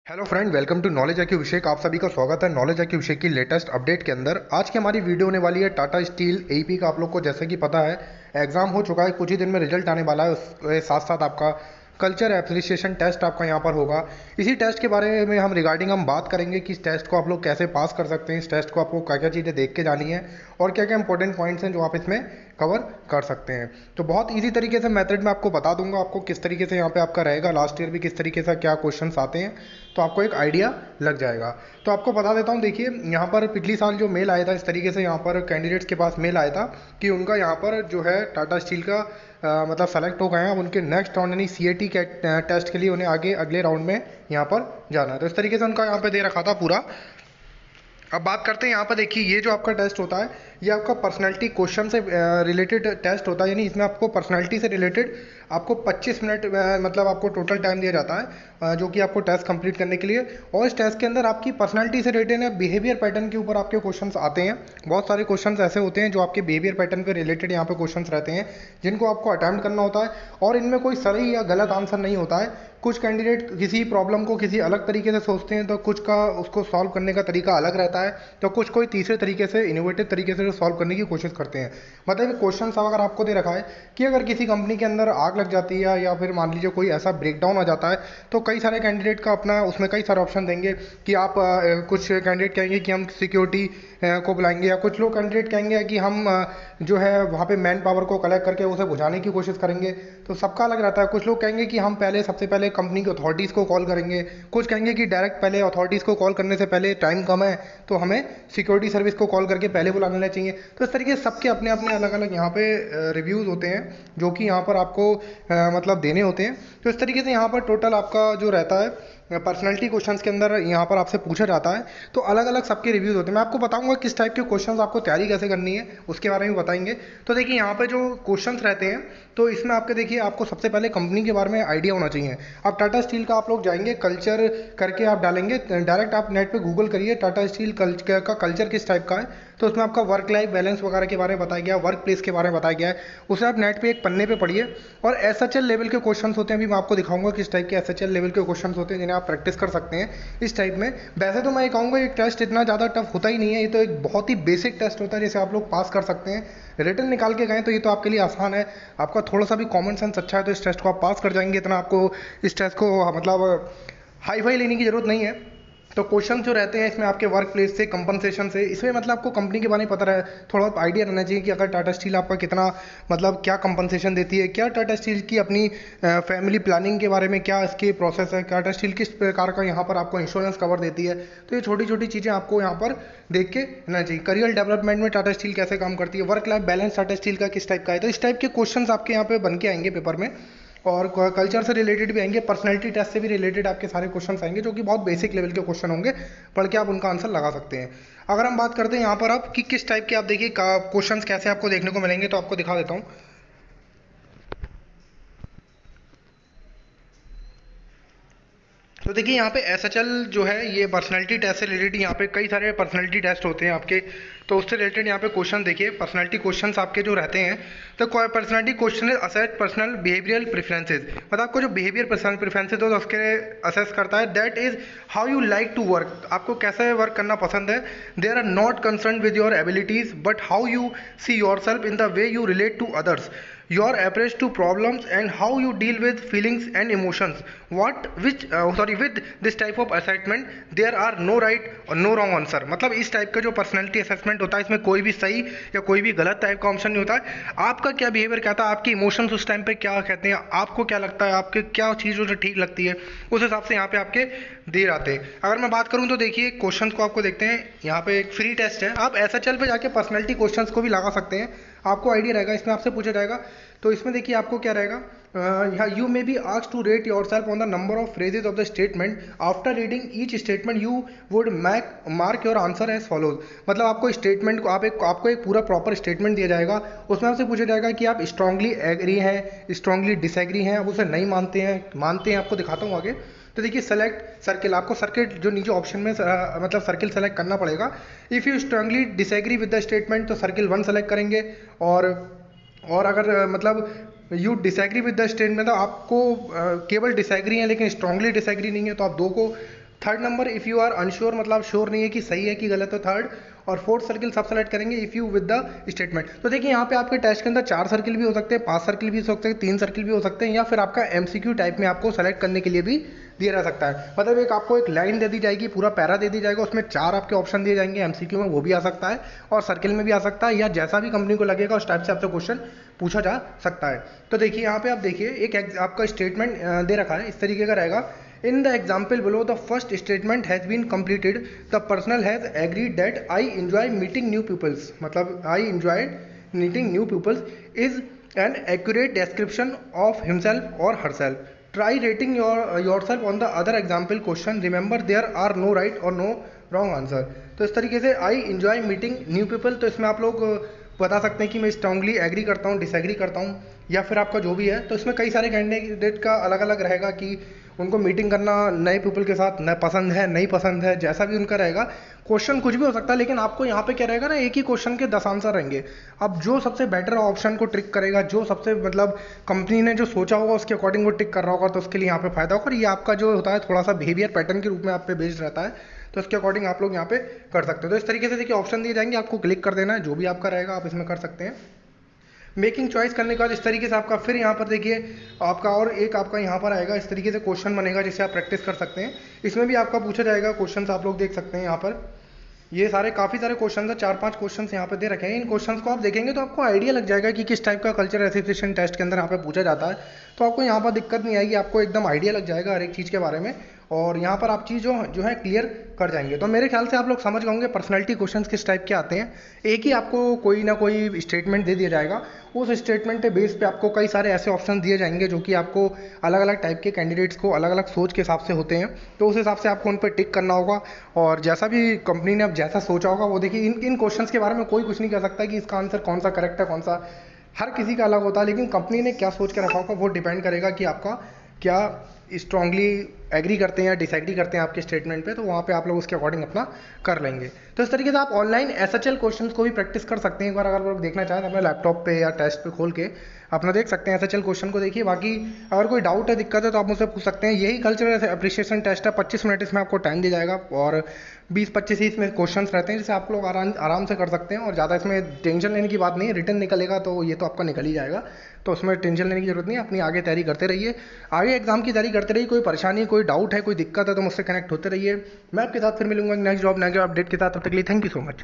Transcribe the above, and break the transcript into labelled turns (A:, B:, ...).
A: Hello friend, welcome to knowledge IQ Abhishek. आप सभी का स्वागत है नॉलेज आईक्यू अभिषेक की लेटेस्ट अपडेट के अंदर। आज की हमारी वीडियो होने वाली है टाटा स्टील एईपी का। आप लोग को जैसे कि पता है एग्जाम हो चुका है, कुछ ही दिन में रिजल्ट आने वाला है। उसके साथ साथ आपका कल्चर एप्रिसिएशन टेस्ट आपका यहाँ पर होगा। इसी टेस्ट के बारे में हम बात करेंगे कि इस टेस्ट को आप लोग कैसे पास कर सकते हैं, इस टेस्ट को आपको क्या क्या चीज़ें देख के जानी है और क्या क्या इंपॉर्टेंट पॉइंट्स हैं जो आप इसमें कवर कर सकते हैं। तो बहुत इजी तरीके से मेथड में आपको बता दूंगा आपको किस तरीके से यहाँ पे आपका रहेगा, लास्ट ईयर भी किस तरीके से क्या क्वेश्चंस आते हैं, तो आपको एक आइडिया लग जाएगा। तो आपको बता देता हूँ, देखिए यहाँ पर पिछली साल जो मेल आया था, इस तरीके से यहाँ पर कैंडिडेट्स के पास मेल आया था कि उनका यहाँ पर जो है टाटा स्टील का मतलब सेलेक्ट हो गए हैं। अब उनके नेक्स्ट राउंड यानी सीएटी के टेस्ट के लिए उन्हें आगे अगले राउंड में यहाँ पर जाना है। तो इस तरीके से उनका यहाँ पे दे रखा था पूरा। अब बात करते हैं यहाँ पर, देखिए ये जो आपका टेस्ट होता है ये आपका पर्सनैलिटी क्वेश्चन से रिलेटेड टेस्ट होता है। यानी इसमें आपको पर्सनैलिटी से रिलेटेड आपको 25 मिनट मतलब आपको टोटल टाइम दिया जाता है जो कि आपको टेस्ट कंप्लीट करने के लिए। और इस टेस्ट के अंदर आपकी पर्सनैलिटी से रिलेटेड है, बिहेवियर पैटर्न के ऊपर आपके क्वेश्चंस आते हैं। बहुत सारे क्वेश्चंस ऐसे होते हैं जो आपके बिहेवियर पैटर्न पे रिलेटेड यहाँ पे क्वेश्चंस रहते हैं जिनको आपको अटेम्प्ट करना होता है। और इनमें कोई सही या गलत आंसर नहीं होता है। कुछ कैंडिडेट किसी प्रॉब्लम को किसी अलग तरीके से सोचते हैं तो कुछ का उसको सॉल्व करने का तरीका अलग रहता है, तो कुछ कोई तीसरे तरीके से इनोवेटिव तरीके से सॉल्व करने की कोशिश करते हैं। मतलब क्वेश्चन अगर आपको दे रखा है कि अगर किसी कंपनी के अंदर आग लग जाती है या फिर मान लीजिए कोई ऐसा ब्रेकडाउन आ जाता है, तो कई सारे कैंडिडेट का अपना उसमें कई सारे ऑप्शन देंगे कि आप कुछ कैंडिडेट कहेंगे कि हम सिक्योरिटी को बुलाएंगे, या कुछ लोग कैंडिडेट कहेंगे कि हम जो है वहाँ पे मैन पावर को कलेक्ट करके उसे बुझाने की कोशिश करेंगे। तो सबका अलग रहता है। कुछ लोग कहेंगे कि हम पहले सबसे पहले कंपनी की अथॉरिटीज़ को कॉल करेंगे, कुछ कहेंगे कि डायरेक्ट पहले अथॉरिटीज़ को कॉल करने से पहले टाइम कम है तो हमें सिक्योरिटी सर्विस को कॉल करके पहले बुला लेना चाहिए। तो इस तरीके से सबके अपने अपने अलग अलग यहाँ पे रिव्यूज़ होते हैं जो कि यहाँ पर आपको मतलब देने होते हैं। तो इस तरीके से यहाँ पर टोटल आपका जो रहता है पर्सनैलिटी क्वेश्चंस के अंदर यहाँ पर आपसे पूछा जाता है। तो अलग अलग सबके रिव्यूज़ होते हैं। मैं आपको बताऊंगा किस टाइप के क्वेश्चंस आपको तैयारी कैसे करनी है उसके बारे में बताएंगे। तो देखिए यहाँ पे जो क्वेश्चंस रहते हैं तो इसमें आपके देखिए आपको सबसे पहले कंपनी के बारे में आइडिया होना चाहिए। अब टाटा स्टील का आप लोग जाएंगे कल्चर करके आप डालेंगे, डायरेक्ट आप नेट पे गूगल करिए टाटा स्टील का कल्चर किस टाइप का है। तो उसमें आपका वर्क लाइफ बैलेंस वगैरह के बारे में बताया गया, वर्क प्लेस के बारे में बताया गया है। उसे आप नेट पे एक पन्ने पे पढ़िए। और एसएचएल लेवल के क्वेश्चंस होते हैं, अभी मैं आपको दिखाऊंगा किस टाइप के एसएचएल लेवल के क्वेश्चंस होते हैं जिन्हें आप प्रैक्टिस कर सकते हैं इस टाइप में। वैसे तो मैं ये कहूँगा ये टेस्ट इतना ज़्यादा टफ होता ही नहीं है, ये तो एक बहुत ही बेसिक टेस्ट होता है जिसे आप लोग पास कर सकते हैं। रिटर्न निकाल के गए तो ये तो आपके लिए आसान है। आपका थोड़ा सा भी कॉमन सेंस अच्छा है तो इस टेस्ट को आप पास कर जाएंगे। इतना आपको इस टेस्ट को मतलब हाई फाई लेने की जरूरत नहीं है। तो क्वेश्चन जो रहते हैं इसमें आपके वर्क प्लेस से, कंपनसेशन से, इसमें मतलब आपको कंपनी के बारे में पता रहे, थोड़ा आइडिया रहना चाहिए कि अगर टाटा स्टील आपका कितना मतलब क्या कंपनसेशन देती है, क्या टाटा स्टील की अपनी फैमिली प्लानिंग के बारे में क्या इसकी प्रोसेस है, टाटा स्टील किस प्रकार का यहाँ पर आपको इंश्योरेंस कवर देती है। तो ये छोटी छोटी चीज़ें आपको यहाँ पर देख के रहना चाहिए। करियर डेवलपमेंट में टाटा स्टील कैसे काम करती है, work life balance Tata steel का किस टाइप का है। तो इस टाइप के क्वेश्चन आपके यहाँ पे बन के आएंगे पेपर में। और कल्चर से रिलेटेड भी आएंगे, पर्सनैलिटी टेस्ट से भी रिलेटेड आपके सारे क्वेश्चंस आएंगे जो कि बहुत बेसिक लेवल के क्वेश्चन होंगे, पढ़ के आप उनका आंसर लगा सकते हैं। अगर हम बात करते हैं यहाँ पर आप कि किस टाइप के आप देखिए क्वेश्चंस कैसे आपको देखने को मिलेंगे, तो आपको दिखा देता हूँ। तो देखिए यहाँ पे एसएचएल जो है ये पर्सनैलिटी टेस्ट से रिलेटेड, यहाँ पे कई सारे पर्सनैलिटी टेस्ट होते हैं आपके। तो उससे रिलेटेड यहाँ पे क्वेश्चन देखिए, पर्सनैलिटी क्वेश्चंस आपके जो रहते हैं। तो personality question is assess personal behavioural preferences, मतलब आपको जो बिहेवियर पर्सनल प्रेफरेंसेज हो तो उसके असेस करता है। That is how you like to work, आपको कैसे वर्क करना पसंद है। They are not concern with your abilities but how you see yourself in the way you relate to others, your approach to problems and how you deal with feelings and emotions. With this type of assessment there are no right or no wrong answer। मतलब इस type का जो personality assessment होता है इसमें कोई भी सही या कोई भी गलत टाइप का ऑप्शन नहीं होता है। आपका क्या बिहेवियर कहता है, आपके इमोशंस उस टाइम पे क्या कहते हैं, आपको क्या लगता है, आपके क्या चीज़ जो ठीक लगती है, उस हिसाब से यहाँ पे आपके दे आते हैं। अगर मैं बात करूँ तो देखिए क्वेश्चंस को आपको देखते हैं, यहाँ पे एक फ्री टेस्ट है, आप एसएचएल पे जाके पर्सनैलिटी क्वेश्चंस को भी लगा सकते हैं, आपको आइडिया रहेगा। इसमें आपसे पूछा जाएगा तो इसमें देखिए आपको क्या रहेगा, you may be asked to rate yourself on the number of phrases of the statement. After reading each statement you would mark your answer as follows. मतलब आपको स्टेटमेंट को आपको एक पूरा प्रॉपर स्टेटमेंट दिया जाएगा, उसमें आपसे पूछा जाएगा कि आप स्ट्रांगली एग्री हैं, स्ट्रांगली डिसएग्री हैं, आप उसे नहीं मानते हैं, आपको दिखाता हूँ आगे। तो देखिए सेलेक्ट सर्किल, आपको सर्किल जो नीचे ऑप्शन में मतलब सर्किल सेलेक्ट करना पड़ेगा। If you strongly disagree with the statement तो सर्किल 1 सेलेक्ट करेंगे। और अगर मतलब you disagree with the statement तो आपको केवल डिसएग्री है लेकिन स्ट्रांगली डिसएग्री नहीं है तो आप 2 को third number if you are unsure, मतलब श्योर नहीं है कि सही है कि गलत है, थर्ड। और फोर्थ सर्किल सब सेलेक्ट करेंगे if you with the statement. तो देखिए यहाँ पे आपके टेस्ट के अंदर 4 सर्किल भी हो सकते हैं, 5 सर्किल भी हो सकते हैं, 3 सर्किल भी हो सकते हैं, या फिर आपका एमसीक्यू टाइप में आपको सेलेक्ट करने के लिए भी दिया जा सकता है। मतलब एक आपको एक लाइन दे दी जाएगी, पूरा पैरा दे दी जाएगा, उसमें 4 आपके ऑप्शन दिए जाएंगे, एमसीक्यू में वो भी आ सकता है और सर्किल में भी आ सकता है, या जैसा भी कंपनी को लगेगा उस टाइप से आपसे क्वेश्चन पूछा जा सकता है। तो देखिए यहाँ पे आप देखिए एक आपका स्टेटमेंट दे रखा है, इस तरीके का रहेगा। In the example below, the first statement has been completed. The person has agreed that I enjoy meeting new pupils. मतलब I enjoyed meeting new pupils is an accurate description of himself or herself. Try rating yourself on the other example question. Remember there are no right or no wrong answer. तो इस तरीके से I enjoy meeting new people, तो इसमें आप लोग बता सकते हैं कि मैं स्ट्रांगली एग्री करता हूँ, डिसएग्री करता हूँ, या फिर आपका जो भी है। तो इसमें कई सारे कैंडिडेट का अलग अलग रहेगा कि उनको मीटिंग करना नए पीपल के साथ न पसंद है, नहीं पसंद है, जैसा भी उनका रहेगा। क्वेश्चन कुछ भी हो सकता है, लेकिन आपको यहाँ पे क्या रहेगा ना, एक ही क्वेश्चन के 10 आंसर रहेंगे। अब जो सबसे बेटर ऑप्शन को टिक करेगा, जो सबसे मतलब कंपनी ने जो सोचा होगा उसके अकॉर्डिंग वो टिक कर रहा होगा, तो उसके लिए यहाँ पे फायदा होगा। और ये आपका जो होता है थोड़ा सा बिहेवियर पैटर्न के रूप में आप पे बेस्ड रहता है, तो इसके अकॉर्डिंग आप लोग यहाँ पे कर सकते हो। तो इस तरीके से देखिए ऑप्शन दिए जाएंगे, आपको क्लिक कर देना है, जो भी आपका रहेगा आप इसमें कर सकते हैं। मेकिंग चॉइस करने के बाद इस तरीके से आपका फिर यहाँ पर देखिए आपका और एक आपका यहाँ पर आएगा, इस तरीके से क्वेश्चन बनेगा जिससे आप प्रैक्टिस कर सकते हैं। इसमें भी आपका पूछा जाएगा क्वेश्चन, आप लोग देख सकते हैं यहाँ पर ये सारे काफ़ी सारे क्वेश्चन है, 4-5 क्वेश्चन यहाँ पे दे रखे हैं। इन क्वेश्चंस को आप देखेंगे तो आपको आइडिया लग जाएगा कि किस टाइप का कल्चर एसोसिएशन टेस्ट के अंदर यहाँ पे पूछा जाता है। तो आपको यहाँ पर दिक्कत नहीं आएगी, आपको एकदम आइडिया लग जाएगा हर एक चीज़ के बारे में, और यहाँ पर आप चीज़ जो है क्लियर कर जाएंगे। तो मेरे ख्याल से आप लोग समझ गए होंगे पर्सनैलिटी क्वेश्चंस किस टाइप के आते हैं। एक ही आपको कोई ना कोई स्टेटमेंट दे दिया जाएगा, उस स्टेटमेंट के बेस पे आपको कई सारे ऐसे ऑप्शन दिए जाएंगे जो कि आपको अलग अलग टाइप के कैंडिडेट्स को अलग अलग सोच के हिसाब से होते हैं। तो उस हिसाब से आपको उन पर टिक करना होगा, और जैसा भी कंपनी ने अब जैसा सोचा होगा वो देखिए। इन क्वेश्चंस के बारे में कोई कुछ नहीं कह सकता कि इसका आंसर कौन सा करेक्ट है, कौन सा, हर किसी का अलग होता है। लेकिन कंपनी ने क्या सोच के रखा होगा वो डिपेंड करेगा कि आपका क्या स्ट्रांगली एग्री करते हैं या डिसएग्री करते हैं आपके स्टेटमेंट पे, तो वहाँ पे आप लोग उसके अकॉर्डिंग अपना कर लेंगे। तो इस तरीके से आप ऑनलाइन एसएचएल क्वेश्चंस को भी प्रैक्टिस कर सकते हैं। एक बार अगर लोग देखना चाहें तो अपने लैपटॉप पे या टेस्ट पे खोल के अपना देख सकते हैं एसएचएल क्वेश्चन को। देखिए बाकी अगर कोई डाउट है, दिक्कत है, तो आप मुझसे पूछ सकते हैं। यही कल्चरल अप्रिशिएशन टेस्ट है, 25 मिनट इसमें आपको टाइम दिया जाएगा, और 20-25 ही इसमें क्वेश्चन रहते हैं जिसे आप लोग आराम से कर सकते हैं। और ज़्यादा इसमें टेंशन लेने की बात नहीं है, रिटर्न निकलेगा तो ये तो आपका निकल ही जाएगा, तो उसमें टेंशन लेने की जरूरत नहीं है। अपनी आगे तैयारी करते रहिए, आगे एग्जाम की तैयारी करते रहिए। कोई परेशानी, कोई डाउट है, कोई दिक्कत है तो मुझसे कनेक्ट होते रहिए। मैं आपके साथ फिर मिलूंगा नेक्स्ट जॉब नेक्स्ट अपडेट के साथ। तब तक के लिए थैंक यू सो मच।